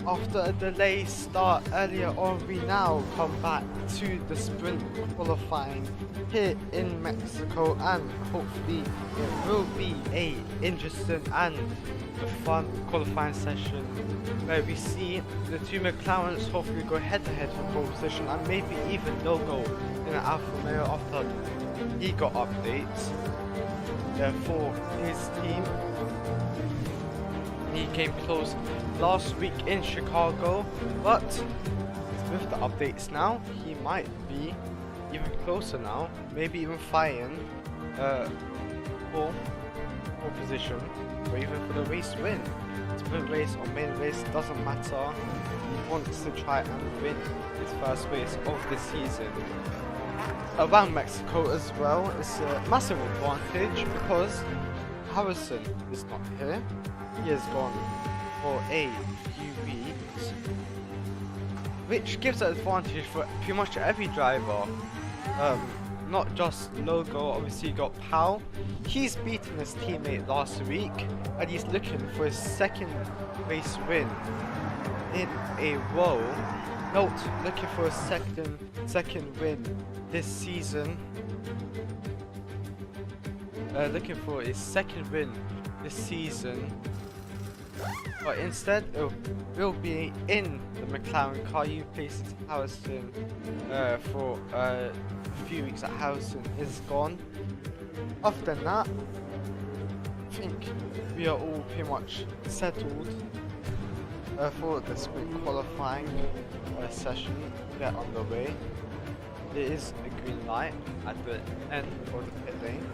After a delayed start earlier on, we now come back to the sprint qualifying here in Mexico, and hopefully it will be a interesting and a fun qualifying session where we see the two McLarens hopefully go head to head for pole position, and maybe even logo in an Alfa Romeo after he got updates for his team. He came close last week in Chicago, but with the updates now, he might be even closer now, maybe even fighting for position or even for the race win. Sprint race or main race doesn't matter. He wants to try and win his first race of the season. Around Mexico as well is a massive advantage because Harrison is not here. He has gone for a few weeks, which gives an advantage for pretty much every driver. Not just Logo, obviously you got Powell. He's beaten his teammate last week and he's looking for his second race win in a row. Note, looking for a second win this season. Looking for his second win this season. But instead, it will be in the McLaren car. He places Harrison for a few weeks that Harrison is gone. Other than that, I think we are all pretty much settled for the sprint qualifying session to get underway. There is a green light at the end of the pit lane.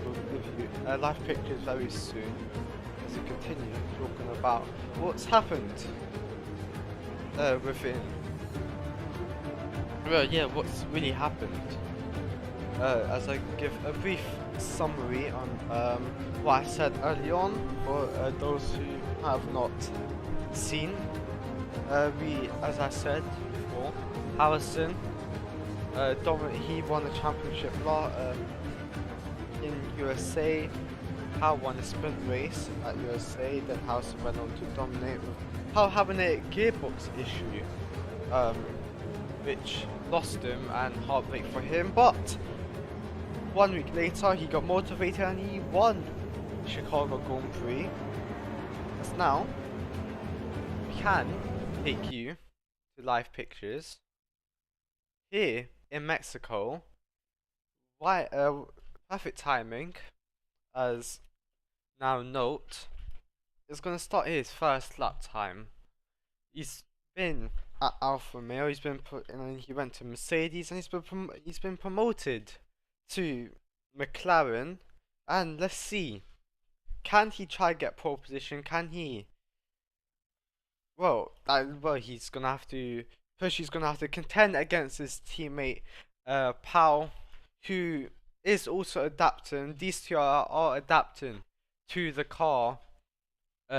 We'll give you live pictures very soon as we continue talking about what's happened within. Well, yeah, what's really happened. As I give a brief summary on what I said early on for those who have not seen. As I said before, Harrison, he won the championship in USA. Powell won a sprint race at USA, then Harrison went on to dominate with Powell having a gearbox issue, which lost him and heartbreak for him, but 1 week later he got motivated and he won Chicago Grand Prix. As now, we can take you to live pictures here in Mexico. Why? Perfect timing, as now Note is going to start his first lap time. He's been at Alfa Romeo. He's been he went to Mercedes, and he's been promoted to McLaren. And let's see, can he try get pole position? Can he? Well, he's gonna have to push. He's gonna have to contend against his teammate Powell, who is also adapting. These two are adapting to the car.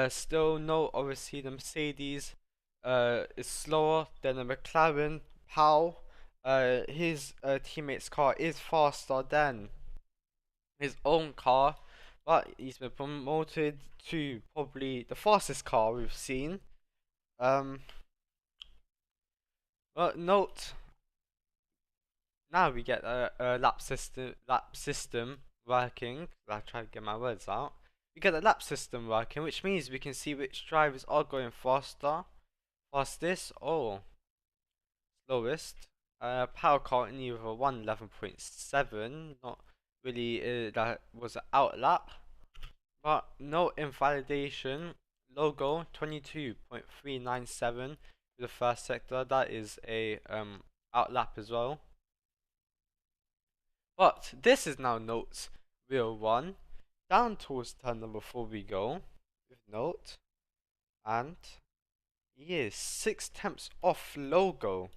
Still, no, obviously the Mercedes is slower than the McLaren. Powell, his teammate's car is faster than his own car, but he's been promoted to probably the fastest car we've seen. But note, now we get a lap system working. I try to get my words out. We get a lap system working, which means we can see which drivers are going fastest or slowest. Power car in either 111.7, not really that was an out lap, but no invalidation. Logo 22.397 for the first sector. That is a out lap as well. But this is now Note's real one. Down towards turn number 4 we go with Note, and he is 6 tenths off Logo.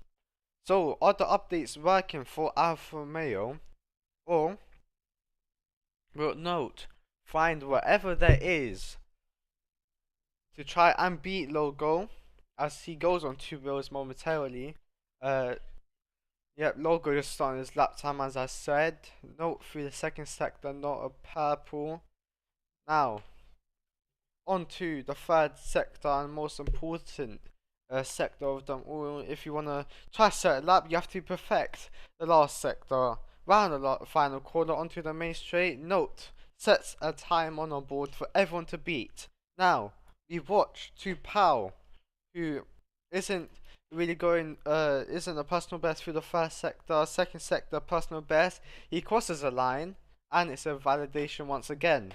So are the updates working for Alfa Romeo, or will Note find whatever there is to try and beat Logo as he goes on 2 wheels momentarily? Yep, Logo just starting his lap time, as I said. Note through the second sector, not a purple. Now, onto the third sector and most important sector of them all. If you want to try to set a lap, you have to perfect the last sector. Round the final corner onto the main straight. Note, sets a time on a board for everyone to beat. Now, we watch to Pal, who isn't really going, isn't a personal best through the first sector, second sector, personal best. He crosses a line, and it's a validation once again.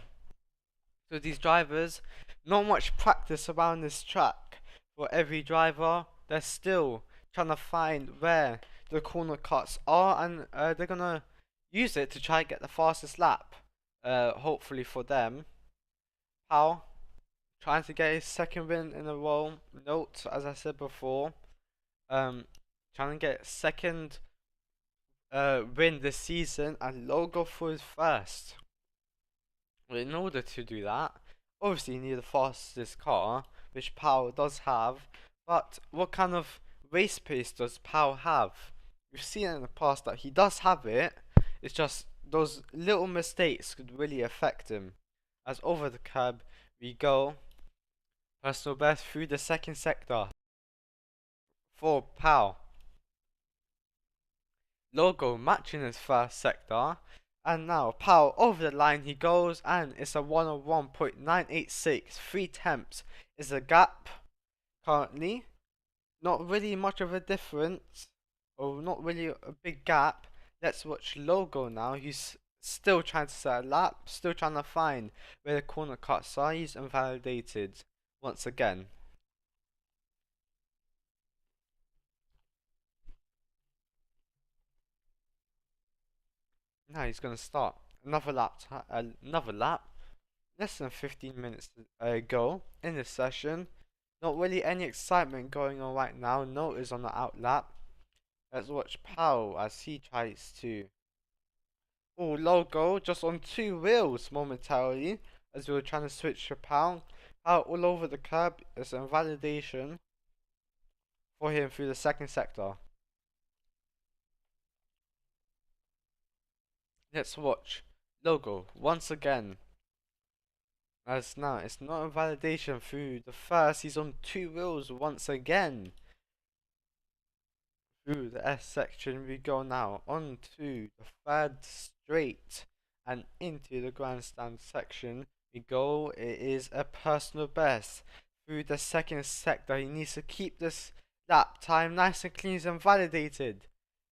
So these drivers, not much practice around this track for every driver. They're still trying to find where the corner cuts are, and they're gonna use it to try and get the fastest lap. Hopefully for them. How? Trying to get his second win in a row. Note, as I said before, trying to get second win this season, and Logo for his first. In order to do that, obviously you need the fastest car, which Powell does have, but what kind of race pace does Powell have? We've seen in the past that he does have it, it's just those little mistakes could really affect him. As over the curb we go, personal best through the second sector for Powell. Logo matching his first sector. And now Powell over the line he goes, and it's a 101.986. 3 tenths is the gap currently. Not really much of a difference, or not really a big gap. Let's watch Logo now. He's still trying to set a lap, still trying to find where the corner cuts are. He's invalidated once again. Now he's gonna start another lap. Another lap. Less than 15 minutes ago in this session. Not really any excitement going on right now. Note is on the out lap. Let's watch Powell as he tries to. Oh, Logo just on 2 wheels momentarily as we were trying to switch to Powell. Powell all over the curb. It's an invalidation for him through the second sector. Let's watch Logo once again. As now, it's not a validation through the first. He's on 2 wheels once again. Through the S section we go now onto the third straight and into the grandstand section we go. It is a personal best through the second sector. He needs to keep this lap time nice and clean. He's invalidated.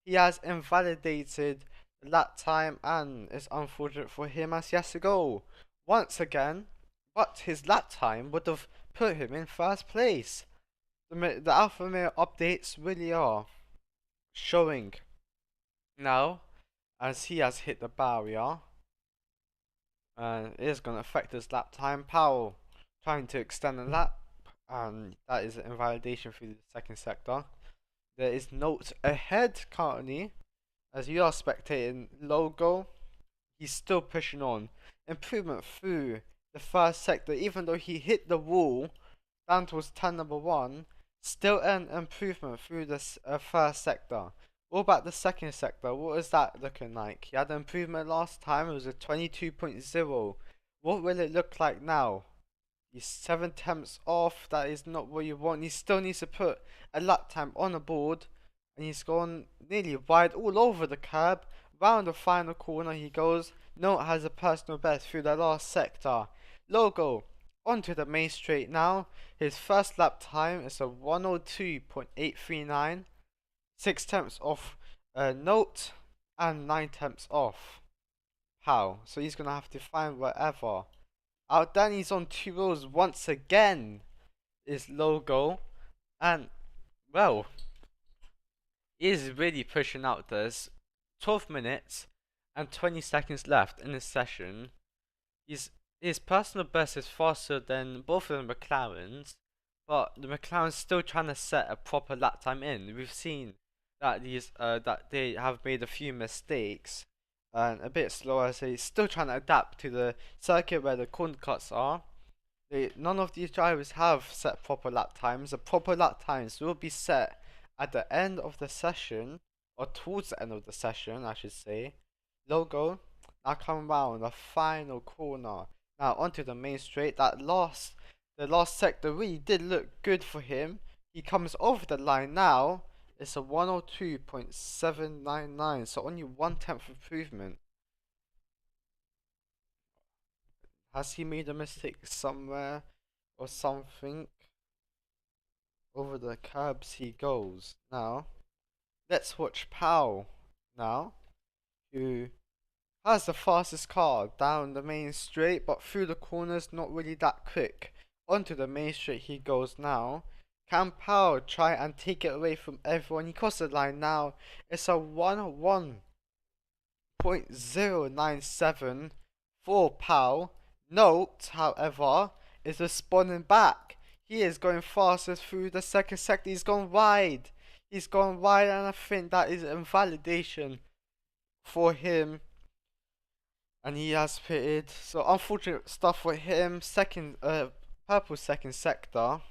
He has invalidated the lap time, and it's unfortunate for him as he has to go once again. But his lap time would have put him in first place. The Alpha Male updates really are showing now as he has hit the barrier, and it is going to affect his lap time. Powell trying to extend the lap, and that is an invalidation through the second sector. There is notes ahead currently as you are spectating Logo. He's still pushing on. Improvement through the first sector, even though he hit the wall down towards turn number 1, still an improvement through this first sector. What about the second sector? What is that looking like? He had an improvement last time, it was a 22.0. What will it look like now? He's 7 tenths off. That is not what you want. He still needs to put a lap time on the board, and he's gone nearly wide all over the curb. Round the final corner he goes. Note has a personal best through the last sector. Logo onto the main straight now. His first lap time is a 102.839. 6 tenths off Note, and 9 tenths off Powell. So he's going to have to find wherever. Out then he's on 2 wheels once again is Logo. And, well, he is really pushing out this. 12 minutes and 20 seconds left in this session. His personal best is faster than both of the McLarens, but the McLaren's still trying to set a proper lap time in. We've seen that that they have made a few mistakes and a bit slower, so he's still trying to adapt to the circuit where the corner cuts are. None of these drivers have set proper lap times. The proper lap times will be set at the end of the session, or towards the end of the session I should say. Logo now coming around the final corner. Now onto the main straight. The last sector really did look good for him. He comes over the line now. It's a 102.799, so only 1/10 improvement. Has he made a mistake somewhere or something? Over the curbs he goes. Now, let's watch Powell now, who has the fastest car down the main straight, but through the corners not really that quick. Onto the main straight he goes now. Can Powell try and take it away from everyone? He crosses the line now. It's a 101.097 for Powell. Note, however, is responding back. He is going faster through the second sector. He's gone wide. He's gone wide, and I think that is invalidation for him. And he has pitted. So unfortunate stuff for him. Purple second sector.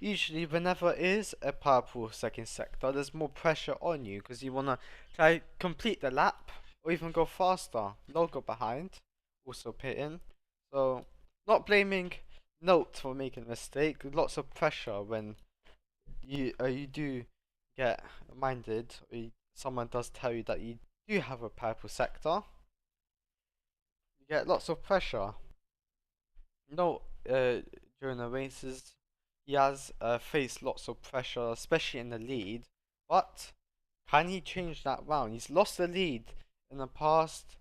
Usually, whenever it is a purple second sector, there's more pressure on you because you wanna try complete the lap or even go faster. Logo behind, also pitting. So not blaming Note for making a mistake. Lots of pressure when you do get minded, or someone does tell you that you do have a purple sector. You get lots of pressure. No, during the races, he has faced lots of pressure, especially in the lead. But can he change that round? He's lost the lead in the past,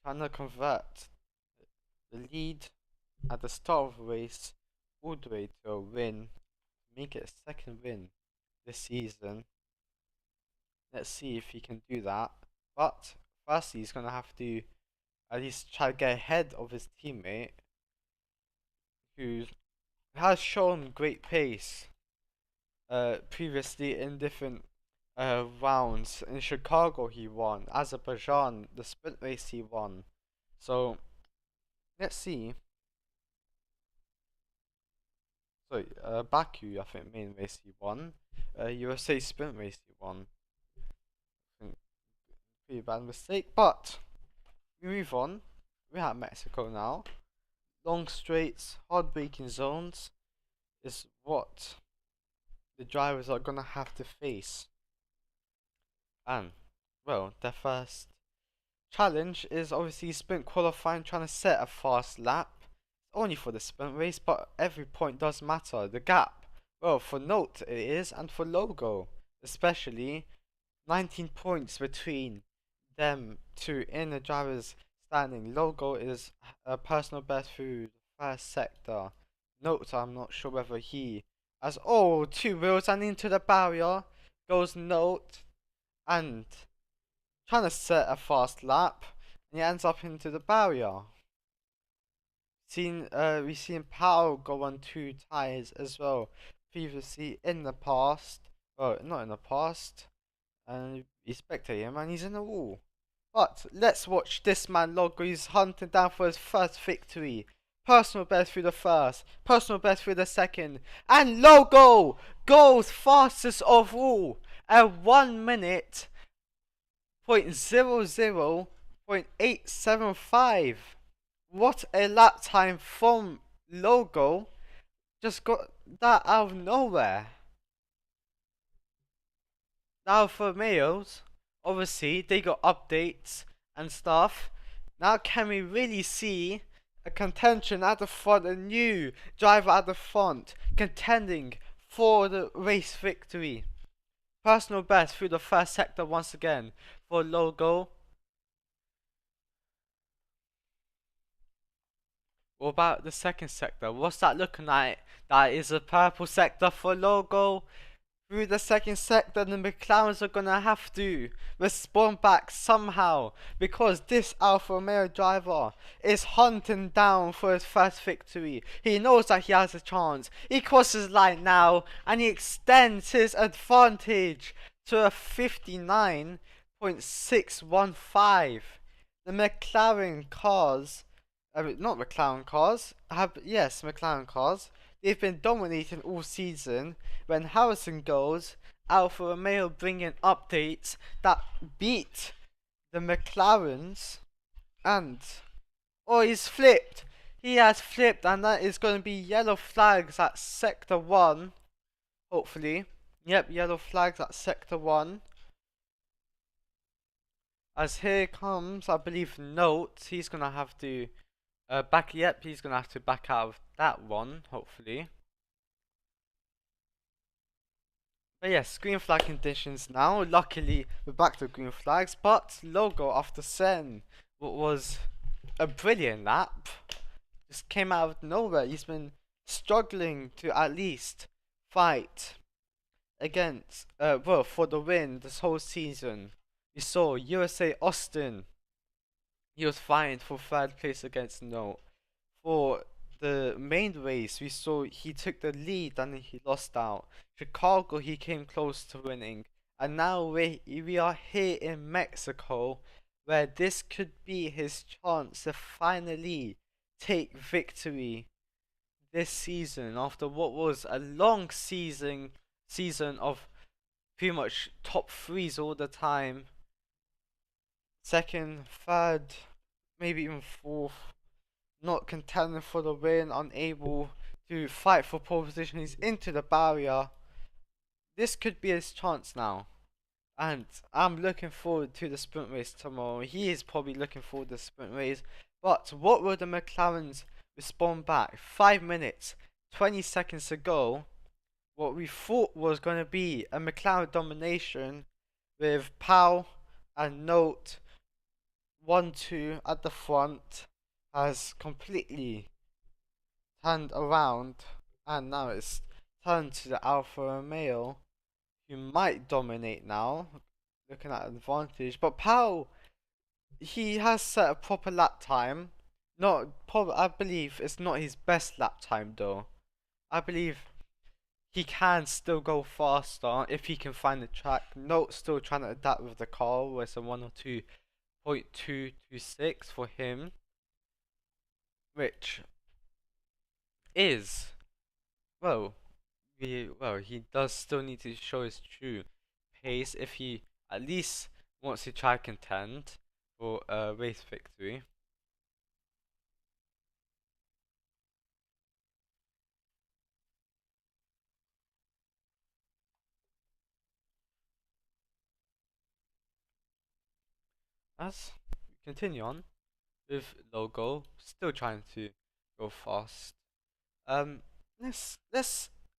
trying to convert the lead at the start of the race all the way to a win, make it a second win this season. Let's see if he can do that. But firstly, he's gonna have to at least try to get ahead of his teammate, who has shown great pace previously in different rounds. In Chicago he won, Azerbaijan, the sprint race he won. So let's see. Sorry, Baku, I think main race he won. USA sprint race he won. Pretty bad mistake, but we move on. We're at Mexico now. Long straights, hard braking zones is what the drivers are gonna have to face. And, well, their first challenge is obviously sprint qualifying, trying to set a fast lap. It's only for the sprint race, but every point does matter. The gap, well, for Note it is, and for Logo especially, 19 points between them two in the drivers standing. Logo is a personal best through the first sector. Note, I'm not sure whether he has, oh, two wheels and into the barrier goes Note, and trying to set a fast lap, and he ends up into the barrier. We've seen Powell go on two tires as well previously in the past. Well, not in the past, and we spectate him, and he's in the wall. But let's watch this man Logo. He's hunting down for his first victory. Personal best through the first, personal best through the second, and Logo goes fastest of all at 1 minute .00.875. What a lap time from Logo. Just got that out of nowhere. Now for males, obviously they got updates and stuff. Now can we really see a contention at the front, a new driver at the front contending for the race victory? Personal best through the first sector once again for Logo. What about the second sector? What's that looking like? That is a purple sector for Logo. Through the second sector, the McLarens are gonna have to respond back somehow, because this Alfa Romeo driver is hunting down for his first victory. He knows that he has a chance. He crosses line now, and he extends his advantage to a 59.615. The McLaren cars, not McLaren cars, McLaren cars. They've been dominating all season. When Harrison goes, Alfa Romeo bring in updates that beat the McLarens. And, oh, he's flipped. he has flipped, and that is going to be yellow flags at sector 1, hopefully. Yep, yellow flags at sector 1. As here comes, I believe, Note. He's going to have to he's going to have to back out of that one, hopefully. But yes, green flag conditions now. Luckily, we're back to green flags. But Logo after Sen, what was a brilliant lap, just came out of nowhere. He's been struggling to at least fight against, for the win this whole season. We saw USA Austin. He was fighting for third place against Note. For the main race, we saw he took the lead and he lost out. Chicago, he came close to winning. And now we are here in Mexico, where this could be his chance to finally take victory this season after what was a long season of pretty much top threes all the time. Second, third, maybe even fourth. Not contending for the win, unable to fight for pole position. He's into the barrier. This could be his chance now. And I'm looking forward to the sprint race tomorrow. He is probably looking forward to the sprint race. But what will the McLarens respond back? 5 minutes, 20 seconds to go. What we thought was going to be a McLaren domination with Powell and Note 1-2 at the front has completely turned around, and now it's turned to the Alfa Romeo, who might dominate now, looking at advantage. But Powell, he has set a proper lap time. I believe it's not his best lap time though. I believe he can still go faster if he can find the track. Note still trying to adapt with the car, where it's a 102.226 for him, which is, he does still need to show his true pace if he at least wants to try contend for a race victory. As we continue on with Logo, still trying to go fast. Let's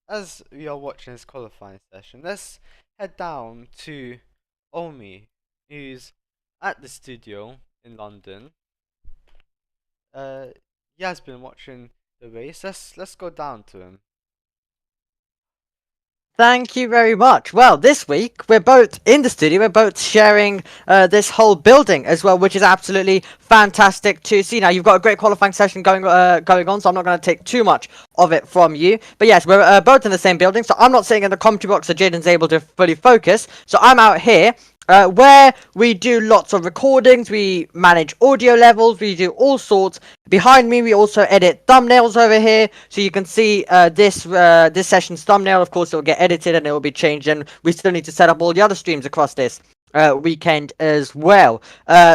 as we are watching this qualifying session, let's head down to Omi, who's at the studio in London. He has been watching the race. Let's go down to him. Thank you very much. Well, this week we're both in the studio. We're both sharing this whole building as well, which is absolutely fantastic to see. Now, you've got a great qualifying session going on, so I'm not going to take too much of it from you. But yes, we're both in the same building, so I'm not sitting in the commentary box so Jaden's able to fully focus. So I'm out here. Where we do lots of recordings, we manage audio levels, we do all sorts. Behind me, we also edit thumbnails over here, so you can see this session's thumbnail. Of course, it will get edited and it will be changed, and we still need to set up all the other streams across this weekend as well.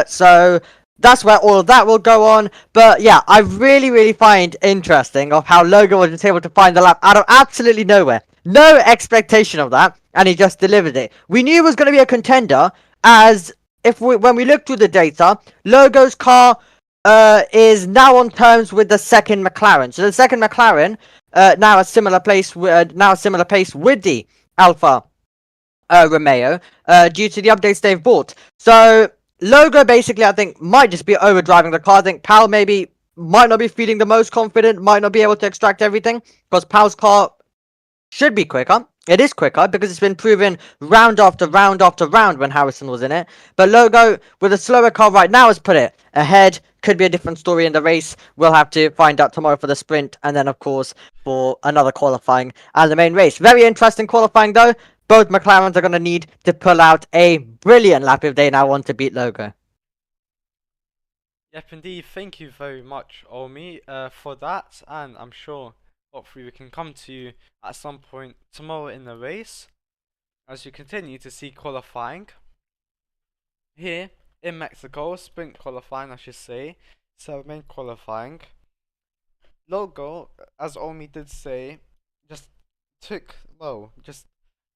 So that's where all of that will go on. But yeah, I really find interesting of how Logan was just able to find the lap out of absolutely nowhere. No expectation of that, and he just delivered it. We knew it was going to be a contender, as when we looked through the data, Logo's car is now on terms with the second McLaren. So the second McLaren now a similar pace with the Alfa Romeo due to the updates they've bought. So Logo basically, I think, might just be overdriving the car. I think Powell maybe might not be feeling the most confident, might not be able to extract everything, because Powell's car should be quicker. It is quicker because it's been proven round after round after round when Harrison was in it. But Logo, with a slower car right now, has put it ahead. Could be a different story in the race. We'll have to find out tomorrow for the sprint, and then, of course, for another qualifying and the main race. Very interesting qualifying, though. Both McLarens are going to need to pull out a brilliant lap if they now want to beat Logo. Yep, indeed. Thank you very much, Omi, for that, and I'm sure hopefully we can come to you at some point tomorrow in the race as you continue to see qualifying here in Mexico, sprint qualifying I should say, so main qualifying. Logo, as Omi did say, just just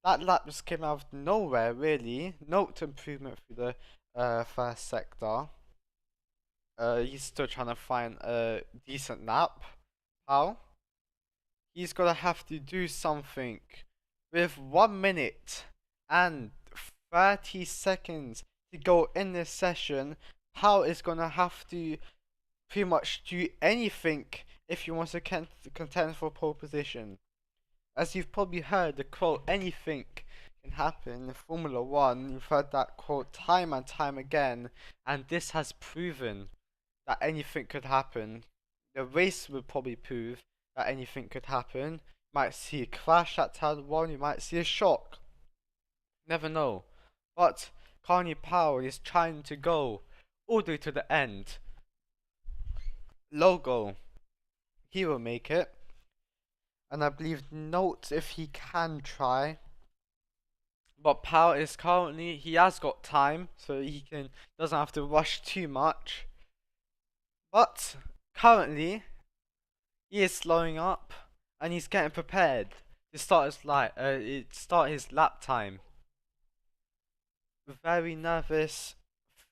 that lap just came out of nowhere, really. Note improvement through the first sector. He's still trying to find a decent lap. How? He's gonna have to do something with 1 minute and 30 seconds to go in this session. Pal is gonna have to pretty much do anything if he wants to contend for pole position. As you've probably heard the quote, anything can happen in Formula One. You've heard that quote time and time again, and this has proven that anything could happen. The race will probably prove that anything could happen. You might see a crash at turn one, you might see a shock. Never know. But Carney Powell is trying to go all the way to the end. Logo, he will make it. And I believe Note if he can try. But Powell is currently, he has got time, so he doesn't have to rush too much. But currently, he is slowing up and he's getting prepared to start his lap time. Very nervous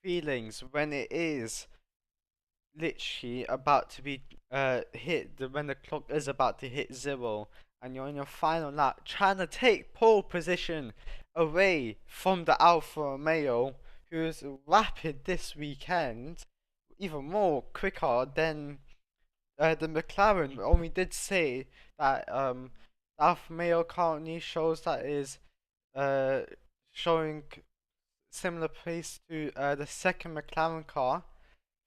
feelings when it is literally about to be when the clock is about to hit zero and you're in your final lap trying to take pole position away from the Alfa Romeo, who is rapid this weekend, even more quicker than the McLaren. Only did say that Alfa Romeo currently shows that is showing similar pace to the second McLaren car.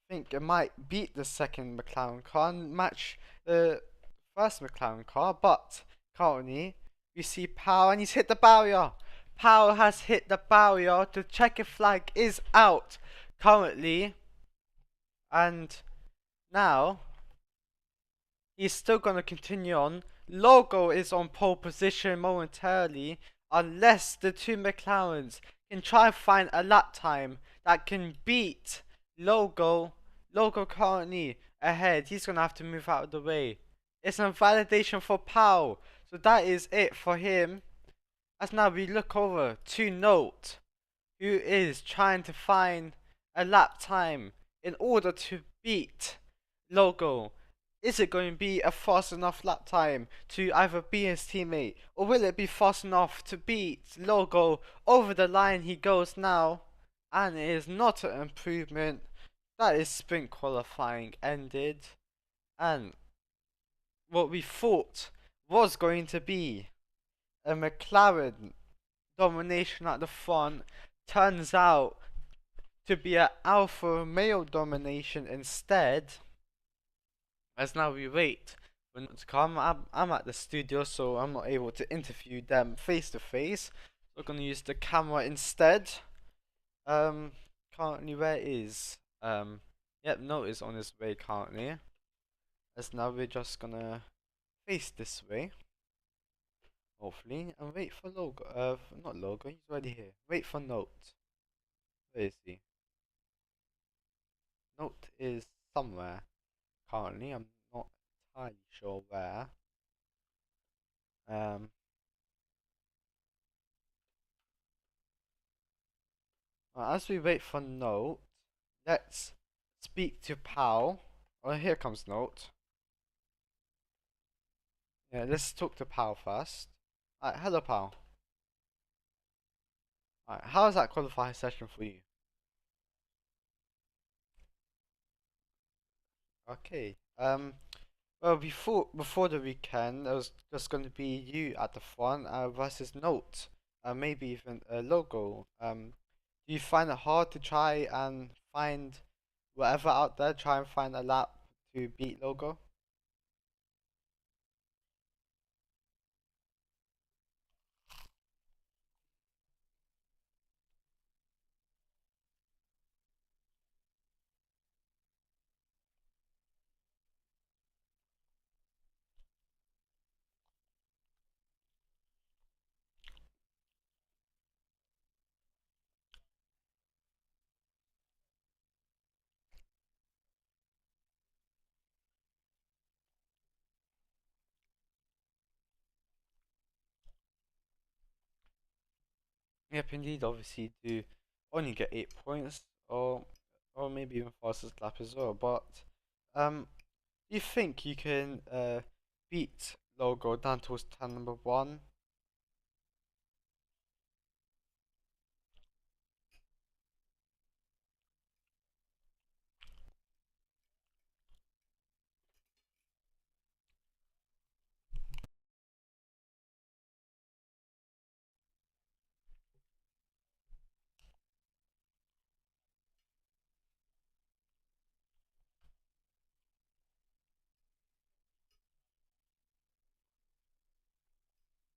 I think it might beat the second McLaren car and match the first McLaren car, but currently we see Powell and he's hit the barrier. Powell has hit the barrier. The checkered flag is out currently, and now he's still going to continue on. Logo is on pole position momentarily, unless the two McLarens can try and find a lap time that can beat Logo. Logo currently ahead. He's going to have to move out of the way. It's a validation for Powell. So that is it for him. As now we look over to Note, who is trying to find a lap time in order to beat Logo. Is it going to be a fast enough lap time to either be his teammate, or will it be fast enough to beat Logo? Over the line he goes now, and it is not an improvement. That is sprint qualifying ended, and what we thought was going to be a McLaren domination at the front turns out to be an Alfa Romeo domination instead. As now we wait for them to come. I'm at the studio, so I'm not able to interview them face to face. So I'm gonna use the camera instead. Currently where is yep, Note is on his way currently. As now we're just gonna face this way. Hopefully, and wait for Logo. Not Logo, he's already here. Wait for Note. Where is he? Note is somewhere currently. I'm not entirely sure where. Um, as we wait for Note, let's speak to Pal. Oh, here comes Note. Yeah, let's talk to Pal first. Hello, Pal. How's that qualifying session for you? Okay. Well, before the weekend, there was just going to be you at the front versus Note, maybe even a Logo. Do you find it hard to try and find whatever out there, try and find a lap to beat Logo? Yep, indeed. Obviously, do only get 8 points, or maybe even fastest lap as well. But um, you think you can beat Logo down towards turn number one?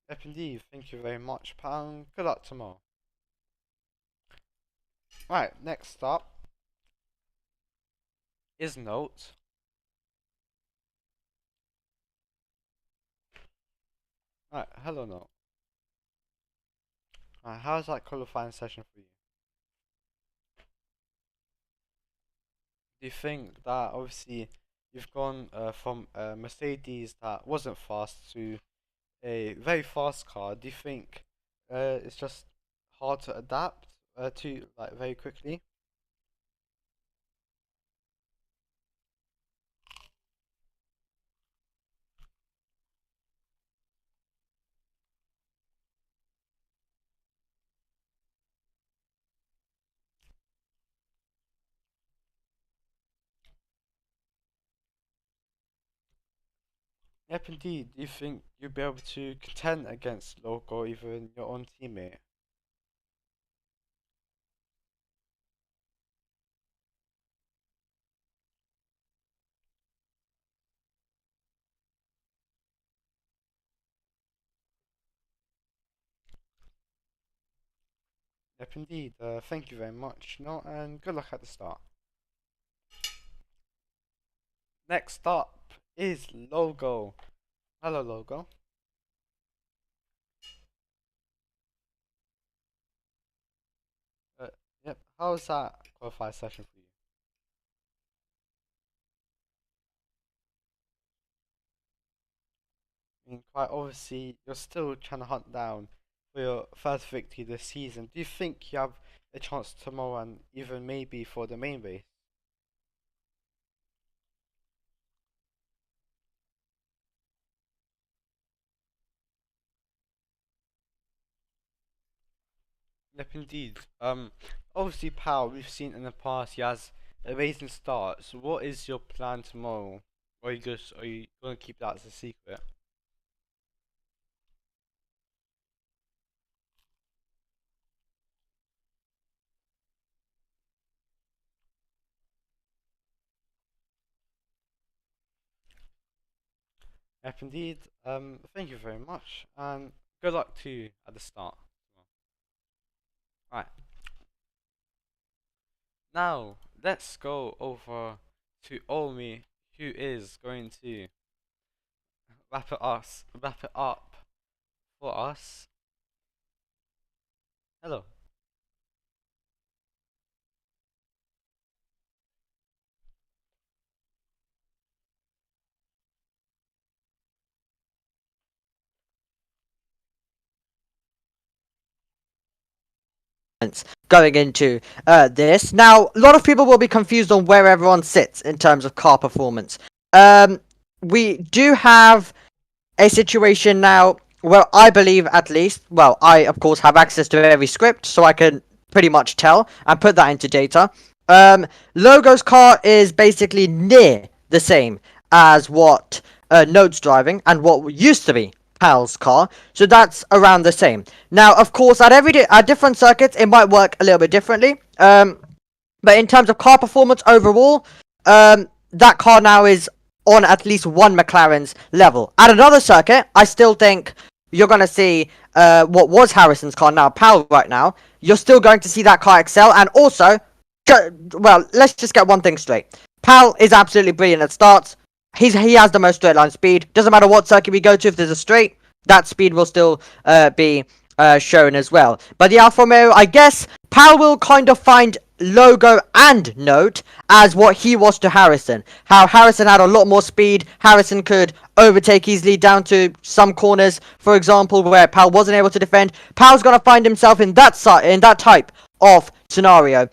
Yep, indeed. Thank you very much, Pal. Good luck tomorrow. Right, next up is Note. Right, hello Note. Right, how's that qualifying session for you? Do you think that obviously you've gone from a Mercedes that wasn't fast to a very fast car? Do you think it's just hard to adapt to like very quickly? Yep, indeed. Do you think you'll be able to contend against Loco or even your own teammate? Yep, indeed. Thank you very much, no, and good luck at the start. Next up is Logo. Hello, Logo. Uh, yep. How's that qualify session for you? I mean, quite obviously, you're still trying to hunt down for your first victory this season. Do you think you have a chance tomorrow and even maybe for the main race? Yep, indeed. Obviously, Pal, we've seen in the past he has a amazing start. So, what is your plan tomorrow? Or are you gonna keep that as a secret? Yep, indeed. Thank you very much, and good luck to you at the start. Right, now let's go over to Omi, who is going to wrap it up for us. Hello. Going into this. Now, a lot of people will be confused on where everyone sits in terms of car performance. We do have a situation now where I believe, at least, well, I of course have access to every script, so I can pretty much tell and put that into data. Logo's car is basically near the same as what Node's driving and what used to be Pal's car, so that's around the same. Now, of course, at different circuits, it might work a little bit differently. But in terms of car performance overall, that car now is on at least one McLaren's level. At another circuit, I still think you're going to see what was Harrison's car now, Powell right now. You're still going to see that car excel. And also, well, let's just get one thing straight. Powell is absolutely brilliant at starts. He has the most straight line speed. Doesn't matter what circuit we go to, if there's a straight, that speed will still be shown as well. But the Alfa Romeo, I guess, Powell will kind of find logo and note as what he was to Harrison. How Harrison had a lot more speed. Harrison could overtake easily down to some corners, for example, where Pal wasn't able to defend. Pal's gonna find himself in that type of scenario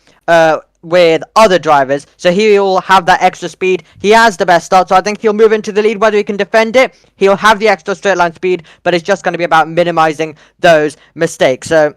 with other drivers, so he'll have that extra speed. He has the best start, so I think he'll move into the lead. Whether he can defend it, he'll have the extra straight line speed, but it's just going to be about minimizing those mistakes. So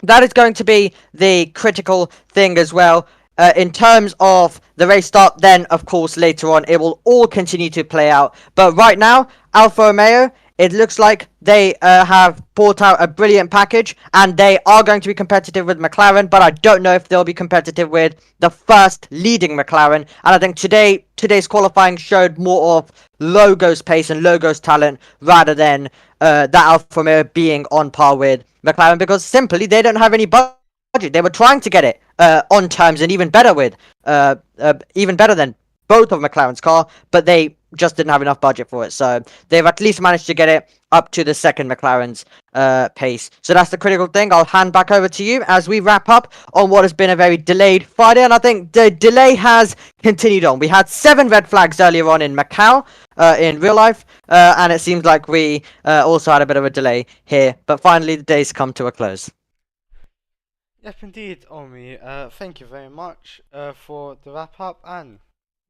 that is going to be the critical thing as well. In terms of the race start, then of course later on it will all continue to play out. But right now, Alfa Romeo, it looks like they have brought out a brilliant package, and they are going to be competitive with McLaren, but I don't know if they'll be competitive with the first leading McLaren. And I think today's qualifying showed more of Logo's pace and Logo's talent rather than that Alfa Romeo being on par with McLaren, because simply they don't have any budget. They were trying to get it on terms and even better than both of McLaren's car, but they just didn't have enough budget for it. So they've at least managed to get it up to the second McLaren's pace. So that's the critical thing. I'll hand back over to you as we wrap up on what has been a very delayed Friday, and I think the delay has continued on. We had 7 red flags earlier on in Macau in real life, and it seems like we also had a bit of a delay here, but finally the day's come to a close. Yep, indeed, Omi. Thank you very much for the wrap up, and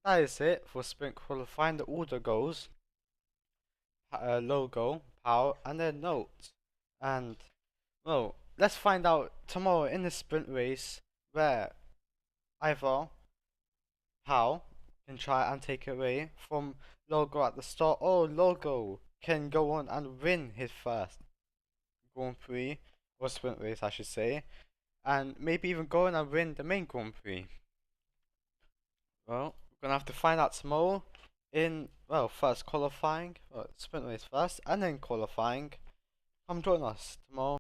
that is it for sprint qualifying. The order goes Logo, Power, and then Note. And well, let's find out tomorrow in the sprint race where either Power can try and take it away from Logo at the start, or Logo can go on and win his first Grand Prix, or sprint race I should say, and maybe even go on and win the main Grand Prix. Well, we're gonna have to find out tomorrow in, well, first qualifying, sprint race first, and then qualifying. Come join us tomorrow.